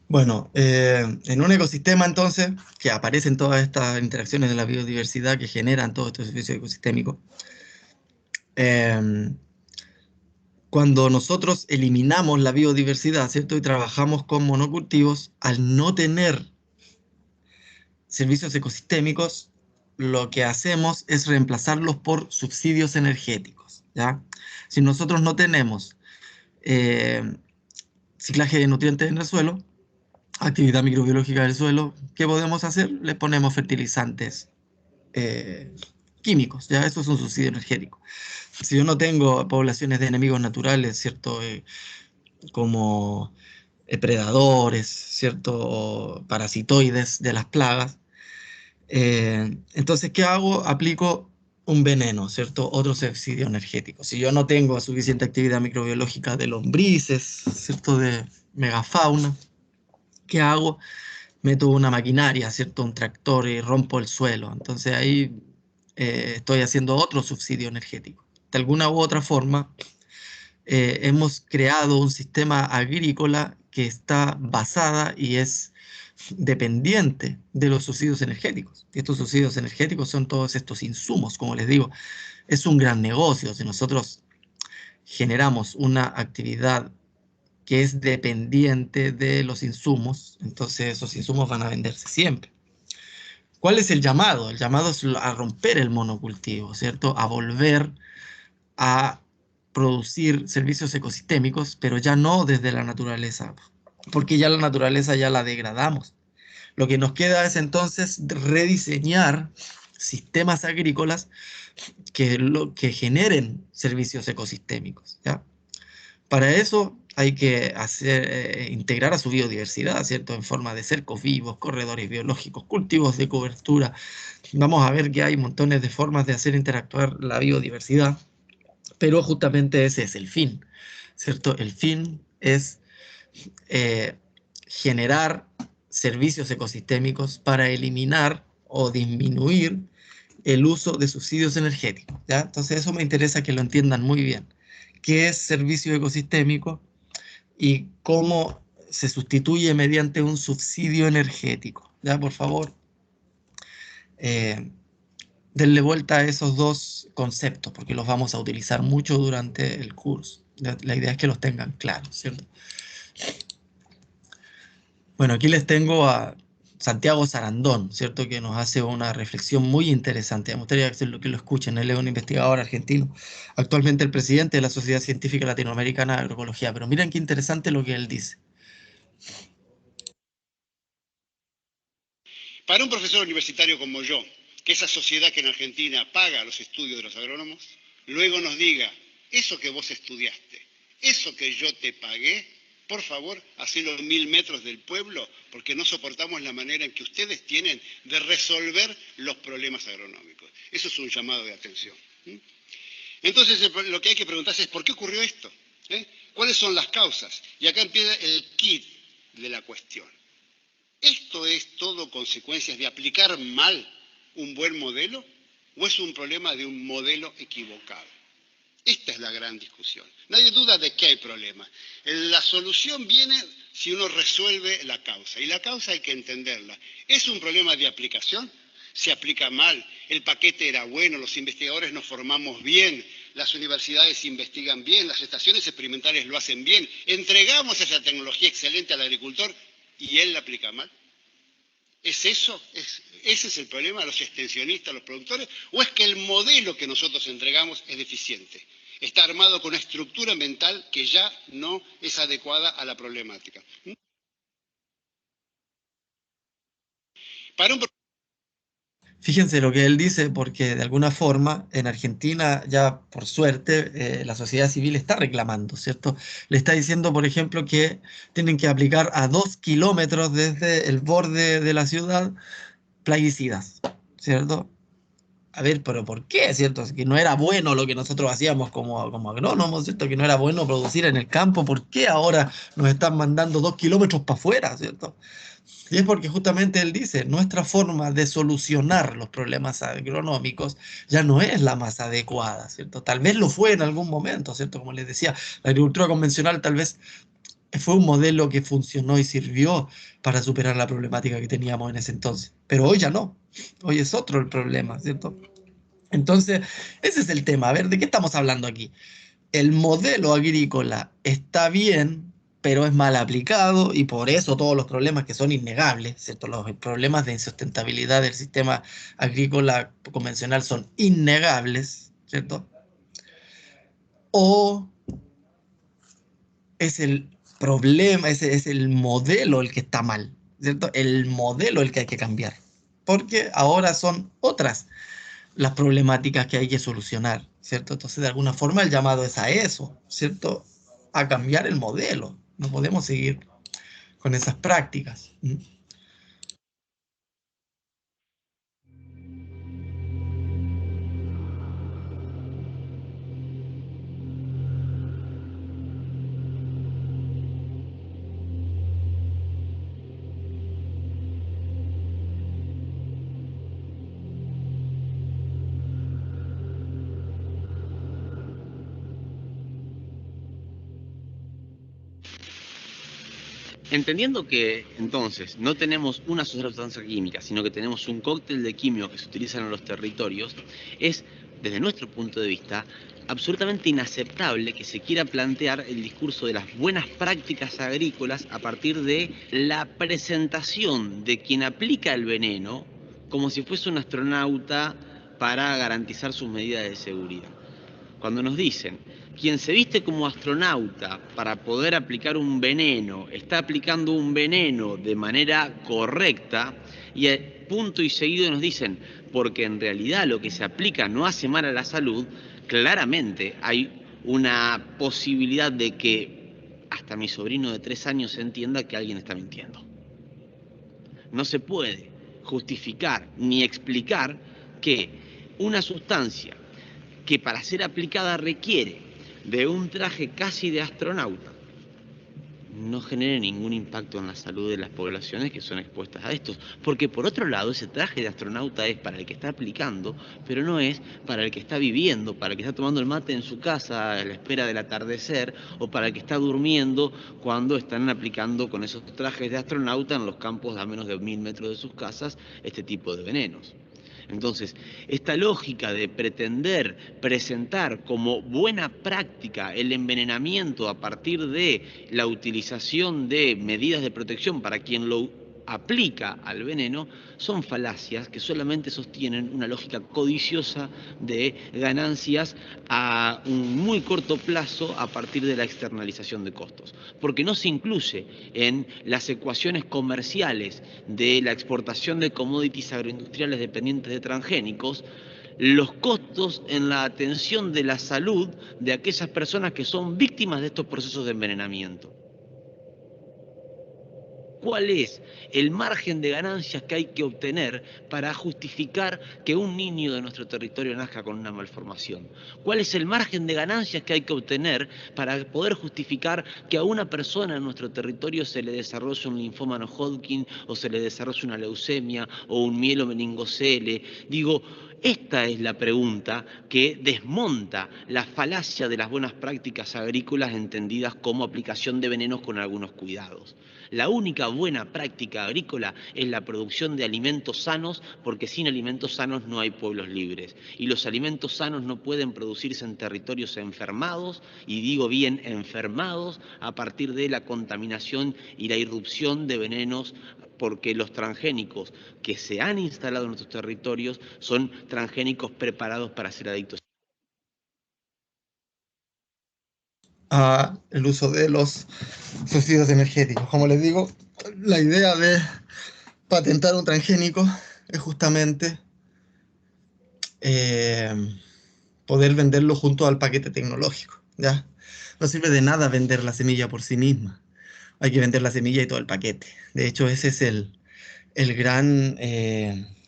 Bueno, en un ecosistema entonces, que aparecen todas estas interacciones de la biodiversidad que generan todos estos servicios ecosistémicos, cuando nosotros eliminamos la biodiversidad, ¿cierto? Y trabajamos con monocultivos, al no tener servicios ecosistémicos, lo que hacemos es reemplazarlos por subsidios energéticos, ¿ya? Si nosotros no tenemos ciclaje de nutrientes en el suelo, actividad microbiológica del suelo, ¿qué podemos hacer? Le ponemos fertilizantes químicos, ¿ya? Eso es un subsidio energético. Si yo no tengo poblaciones de enemigos naturales, ¿cierto? Como predadores, ¿cierto? O parasitoides de las plagas, entonces, ¿qué hago? Aplico un veneno, ¿cierto? Otro subsidio energético. Si yo no tengo suficiente actividad microbiológica de lombrices, ¿cierto? De megafauna, ¿qué hago? Meto una maquinaria, ¿cierto? Un tractor y rompo el suelo. Entonces ahí estoy haciendo otro subsidio energético. De alguna u otra forma, hemos creado un sistema agrícola que está basada y es dependiente de los subsidios energéticos. Y estos subsidios energéticos son todos estos insumos, como les digo. Es un gran negocio. Si nosotros generamos una actividad que es dependiente de los insumos, entonces esos insumos van a venderse siempre. ¿Cuál es el llamado? El llamado es a romper el monocultivo, ¿cierto? A volver a producir servicios ecosistémicos, pero ya no desde la naturaleza, porque ya la naturaleza ya la degradamos. Lo que nos queda es entonces rediseñar sistemas agrícolas que generen servicios ecosistémicos, ¿ya? Para eso hay que integrar a su biodiversidad, ¿cierto? En forma de cercos vivos, corredores biológicos, cultivos de cobertura. Vamos a ver que hay montones de formas de hacer interactuar la biodiversidad, pero justamente ese es el fin, ¿cierto? El fin es generar servicios ecosistémicos para eliminar o disminuir el uso de subsidios energéticos, ¿ya? Entonces eso me interesa que lo entiendan muy bien. ¿Qué es servicio ecosistémico y cómo se sustituye mediante un subsidio energético? ¿Ya? Por favor, denle vuelta a esos dos conceptos, porque los vamos a utilizar mucho durante el curso. La idea es que los tengan claros, ¿cierto? Bueno, aquí les tengo a Santiago Sarandón, ¿cierto? Que nos hace una reflexión muy interesante. Me gustaría que lo escuchen. Él es un investigador argentino, actualmente el presidente de la Sociedad Científica Latinoamericana de Agroecología. Pero miren qué interesante lo que él dice. Para un profesor universitario como yo, que esa sociedad que en Argentina paga los estudios de los agrónomos, luego nos diga, eso que vos estudiaste, eso que yo te pagué, por favor, hacelo 1000 metros del pueblo, porque no soportamos la manera en que ustedes tienen de resolver los problemas agronómicos. Eso es un llamado de atención. Entonces, lo que hay que preguntarse es, ¿por qué ocurrió esto? ¿Cuáles son las causas? Y acá empieza el kit de la cuestión. ¿Esto es todo consecuencias de aplicar mal un buen modelo o es un problema de un modelo equivocado? Esta es la gran discusión. Nadie duda de que hay problemas. La solución viene si uno resuelve la causa. Y la causa hay que entenderla. ¿Es un problema de aplicación? Se aplica mal. El paquete era bueno, los investigadores nos formamos bien, las universidades investigan bien, las estaciones experimentales lo hacen bien. Entregamos esa tecnología excelente al agricultor y él la aplica mal. ¿Es eso? ¿Ese es el problema, los extensionistas, los productores? ¿O es que el modelo que nosotros entregamos es deficiente? Está armado con una estructura mental que ya no es adecuada a la problemática. Fíjense lo que él dice, porque de alguna forma en Argentina ya por suerte la sociedad civil está reclamando, ¿cierto? Le está diciendo, por ejemplo, que tienen que aplicar a 2 kilómetros desde el borde de la ciudad plaguicidas, ¿cierto? a ver, pero ¿por qué? ¿Cierto? Que no era bueno lo que nosotros hacíamos como agrónomos, ¿cierto? Que no era bueno producir en el campo, ¿por qué ahora nos están mandando 2 kilómetros para afuera, ¿cierto? Y es porque justamente él dice, nuestra forma de solucionar los problemas agronómicos ya no es la más adecuada, ¿cierto? Tal vez lo fue en algún momento, ¿cierto? Como les decía, la agricultura convencional tal vez fue un modelo que funcionó y sirvió para superar la problemática que teníamos en ese entonces, pero hoy ya no, hoy es otro el problema, ¿cierto? Entonces, ese es el tema. A ver, ¿de qué estamos hablando aquí? El modelo agrícola está bien, pero es mal aplicado y por eso todos los problemas que son innegables, ¿cierto? Los problemas de insustentabilidad del sistema agrícola convencional son innegables, ¿cierto? O es el problema, es el modelo el que está mal, ¿cierto? El modelo el que hay que cambiar, porque ahora son otras las problemáticas que hay que solucionar, ¿cierto? Entonces, de alguna forma, el llamado es a eso, ¿cierto? A cambiar el modelo. No podemos seguir con esas prácticas. Entendiendo que, entonces, no tenemos una sola sustancia química, sino que tenemos un cóctel de químicos que se utilizan en los territorios, es, desde nuestro punto de vista, absolutamente inaceptable que se quiera plantear el discurso de las buenas prácticas agrícolas a partir de la presentación de quien aplica el veneno como si fuese un astronauta para garantizar sus medidas de seguridad. Cuando nos dicen, quien se viste como astronauta para poder aplicar un veneno, está aplicando un veneno de manera correcta, y punto y seguido nos dicen, porque en realidad lo que se aplica no hace mal a la salud, claramente hay una posibilidad de que hasta mi sobrino de 3 años entienda que alguien está mintiendo. No se puede justificar ni explicar que una sustancia que para ser aplicada requiere de un traje casi de astronauta, no genere ningún impacto en la salud de las poblaciones que son expuestas a estos. Porque por otro lado, ese traje de astronauta es para el que está aplicando, pero no es para el que está viviendo, para el que está tomando el mate en su casa a la espera del atardecer, o para el que está durmiendo cuando están aplicando con esos trajes de astronauta en los campos a menos de 1000 metros de sus casas este tipo de venenos. Entonces, esta lógica de pretender presentar como buena práctica el envenenamiento a partir de la utilización de medidas de protección para quien lo aplica al veneno, son falacias que solamente sostienen una lógica codiciosa de ganancias a un muy corto plazo a partir de la externalización de costos, porque no se incluye en las ecuaciones comerciales de la exportación de commodities agroindustriales dependientes de transgénicos los costos en la atención de la salud de aquellas personas que son víctimas de estos procesos de envenenamiento. ¿Cuál es el margen de ganancias que hay que obtener para justificar que un niño de nuestro territorio nazca con una malformación? ¿Cuál es el margen de ganancias que hay que obtener para poder justificar que a una persona en nuestro territorio se le desarrolle un linfoma no Hodgkin o se le desarrolle una leucemia o un mielomeningocele? Digo, esta es la pregunta que desmonta la falacia de las buenas prácticas agrícolas entendidas como aplicación de venenos con algunos cuidados. La única buena práctica agrícola es la producción de alimentos sanos, porque sin alimentos sanos no hay pueblos libres. Y los alimentos sanos no pueden producirse en territorios enfermados, y digo bien enfermados, a partir de la contaminación y la irrupción de venenos, porque los transgénicos que se han instalado en nuestros territorios son transgénicos preparados para ser adictos. El uso de los suicidios energéticos. Como les digo, la idea de patentar un transgénico es justamente poder venderlo junto al paquete tecnológico, ¿ya? No sirve de nada vender la semilla por sí misma. Hay que vender la semilla y todo el paquete. De hecho, ese es el gran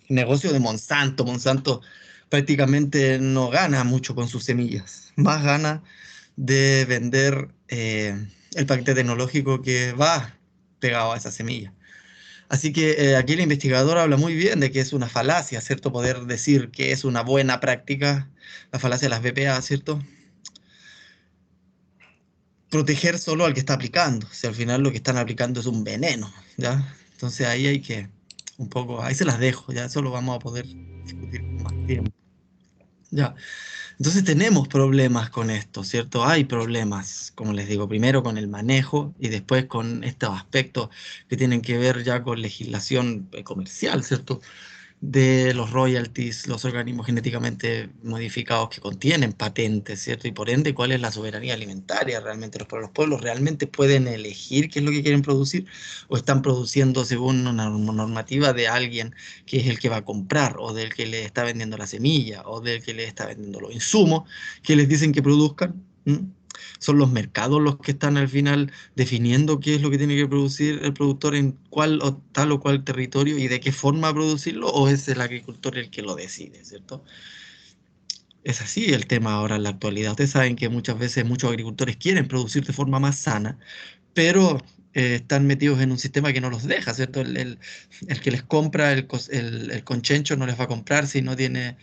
negocio de Monsanto. Monsanto prácticamente no gana mucho con sus semillas, más gana de vender el paquete tecnológico que va pegado a esa semilla. Así que aquí el investigador habla muy bien de que es una falacia, ¿cierto? Poder decir que es una buena práctica, la falacia de las BPA, ¿cierto? Proteger solo al que está aplicando, si al final lo que están aplicando es un veneno, ¿ya? Entonces ahí hay que, un poco, ahí se las dejo, ya eso lo vamos a poder discutir con más tiempo. Ya, entonces tenemos problemas con esto, ¿cierto? Hay problemas, como les digo, primero con el manejo y después con estos aspectos que tienen que ver ya con legislación comercial, ¿cierto? De los royalties, los organismos genéticamente modificados que contienen patentes, ¿cierto? Y por ende, ¿cuál es la soberanía alimentaria realmente? ¿Los pueblos realmente pueden elegir qué es lo que quieren producir o están produciendo según una normativa de alguien que es el que va a comprar o del que le está vendiendo la semilla o del que le está vendiendo los insumos que les dicen que produzcan? ¿Mm? Son los mercados los que están al final definiendo qué es lo que tiene que producir el productor en cuál o tal o cual territorio y de qué forma producirlo, o es el agricultor el que lo decide, ¿cierto? Es así el tema ahora en la actualidad. Ustedes saben que muchas veces muchos agricultores quieren producir de forma más sana, pero están metidos en un sistema que no los deja, ¿cierto? El que les compra el conchencho no les va a comprar si no tiene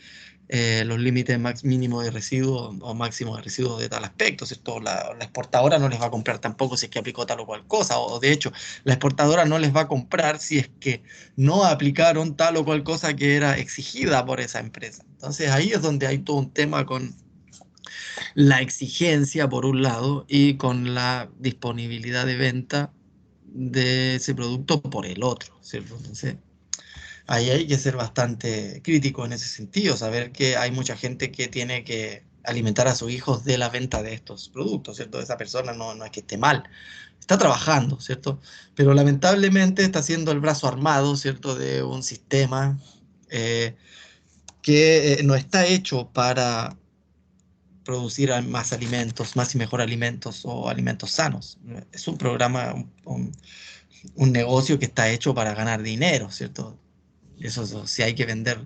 los límites mínimos de residuos o máximos de residuos de tal aspecto, ¿cierto? La exportadora no les va a comprar tampoco si es que aplicó tal o cual cosa, o de hecho, la exportadora no les va a comprar si es que no aplicaron tal o cual cosa que era exigida por esa empresa. Entonces ahí es donde hay todo un tema con la exigencia por un lado y con la disponibilidad de venta de ese producto por el otro, ¿cierto? Entonces ahí hay que ser bastante crítico en ese sentido, saber que hay mucha gente que tiene que alimentar a sus hijos de la venta de estos productos, ¿cierto? Esa persona no es que esté mal, está trabajando, ¿cierto? Pero lamentablemente está siendo el brazo armado, ¿cierto? De un sistema que no está hecho para producir más alimentos, más y mejor alimentos o alimentos sanos. Es un programa, un negocio que está hecho para ganar dinero, ¿cierto? Eso, si hay que vender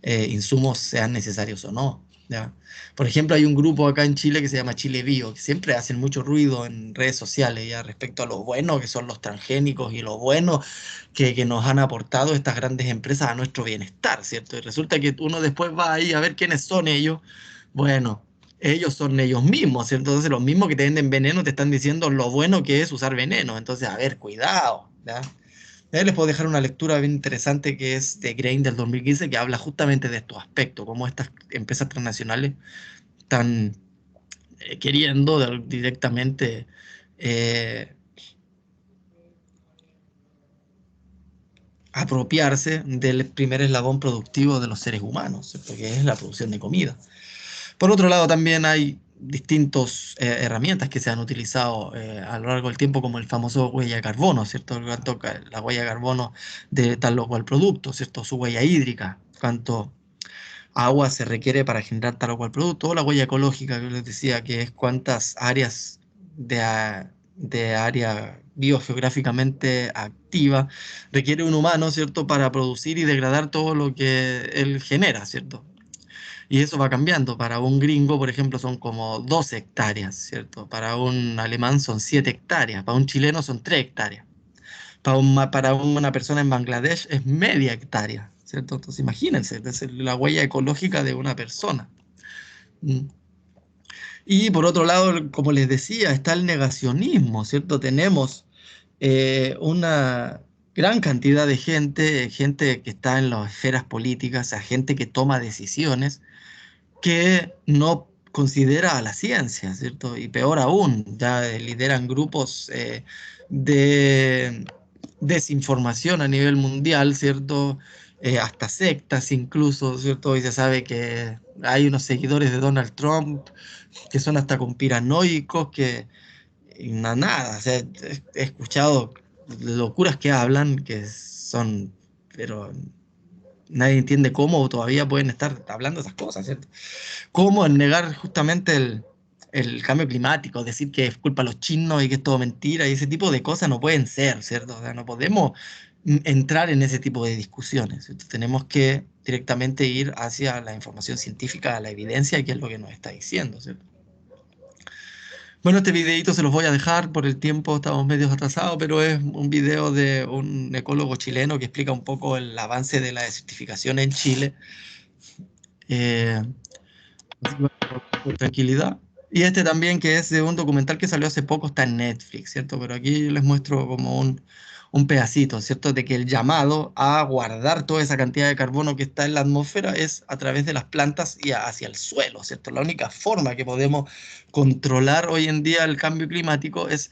insumos, sean necesarios o no, ¿ya? Por ejemplo, hay un grupo acá en Chile que se llama Chile Bio, que siempre hacen mucho ruido en redes sociales ya respecto a lo bueno que son los transgénicos y lo bueno que nos han aportado estas grandes empresas a nuestro bienestar, ¿cierto? Y resulta que uno después va ahí a ver quiénes son ellos. Bueno, ellos son ellos mismos, ¿cierto? Entonces los mismos que te venden veneno te están diciendo lo bueno que es usar veneno. Entonces, a ver, cuidado, ¿ya? Les puedo dejar una lectura bien interesante que es de Grain del 2015, que habla justamente de estos aspectos, cómo estas empresas transnacionales están queriendo directamente apropiarse del primer eslabón productivo de los seres humanos, ¿cierto? Que es la producción de comida. Por otro lado, también hay distintas herramientas que se han utilizado a lo largo del tiempo, como el famoso huella de carbono, ¿cierto? La huella de carbono de tal o cual producto, ¿cierto? Su huella hídrica, cuánto agua se requiere para generar tal o cual producto, o la huella ecológica, que les decía, que es cuántas áreas de área biogeográficamente activa requiere un humano, ¿cierto? Para producir y degradar todo lo que él genera, ¿cierto? Y eso va cambiando. Para un gringo, por ejemplo, son como 12 hectáreas, ¿cierto? Para un alemán son 7 hectáreas. Para un chileno son 3 hectáreas. Para una persona en Bangladesh es media hectárea, ¿cierto? Entonces imagínense, es la huella ecológica de una persona. Y por otro lado, como les decía, está el negacionismo, ¿cierto? Tenemos una gran cantidad de gente que está en las esferas políticas, o sea, gente que toma decisiones que no considera a la ciencia, ¿cierto? Y peor aún, ya lideran grupos de desinformación a nivel mundial, ¿cierto? Hasta sectas incluso, ¿cierto? Y se sabe que hay unos seguidores de Donald Trump que son hasta conspiranoicos, que nada, o sea, he escuchado locuras que hablan, que son, pero nadie entiende cómo todavía pueden estar hablando esas cosas, ¿cierto? Cómo negar justamente el cambio climático, decir que es culpa de los chinos y que es todo mentira, y ese tipo de cosas no pueden ser, ¿cierto? O sea, no podemos entrar en ese tipo de discusiones, ¿cierto? Tenemos que directamente ir hacia la información científica, a la evidencia, que es lo que nos está diciendo, ¿cierto? Bueno, este videito se los voy a dejar por el tiempo, estamos medio atrasados, pero es un video de un ecólogo chileno que explica un poco el avance de la desertificación en Chile. Por tranquilidad. Y este también, que es de un documental que salió hace poco, está en Netflix, ¿cierto? Pero aquí les muestro como un pedacito, ¿cierto? De que el llamado a guardar toda esa cantidad de carbono que está en la atmósfera es a través de las plantas y hacia el suelo, ¿cierto? La única forma que podemos controlar hoy en día el cambio climático es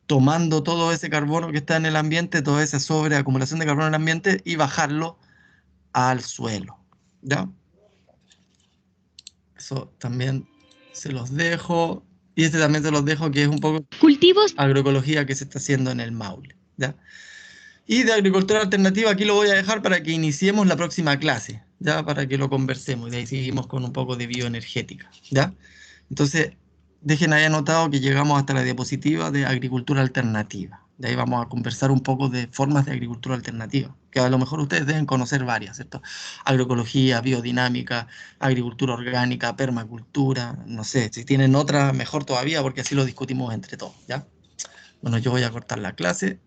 tomando todo ese carbono que está en el ambiente, toda esa sobreacumulación de carbono en el ambiente y bajarlo al suelo, ¿ya? Eso también se los dejo. Y este también se los dejo, que es un poco Cultivos agroecología que se está haciendo en el Maule, ¿ya? Y de agricultura alternativa aquí lo voy a dejar para que iniciemos la próxima clase, ¿ya? Para que lo conversemos y de ahí seguimos con un poco de bioenergética, ¿ya? Entonces, dejen ahí anotado que llegamos hasta la diapositiva de agricultura alternativa. De ahí vamos a conversar un poco de formas de agricultura alternativa, que a lo mejor ustedes deben conocer varias, ¿cierto? Agroecología, biodinámica, agricultura orgánica, permacultura, no sé, si tienen otra, mejor todavía, porque así lo discutimos entre todos, ¿ya? Bueno, yo voy a cortar la clase.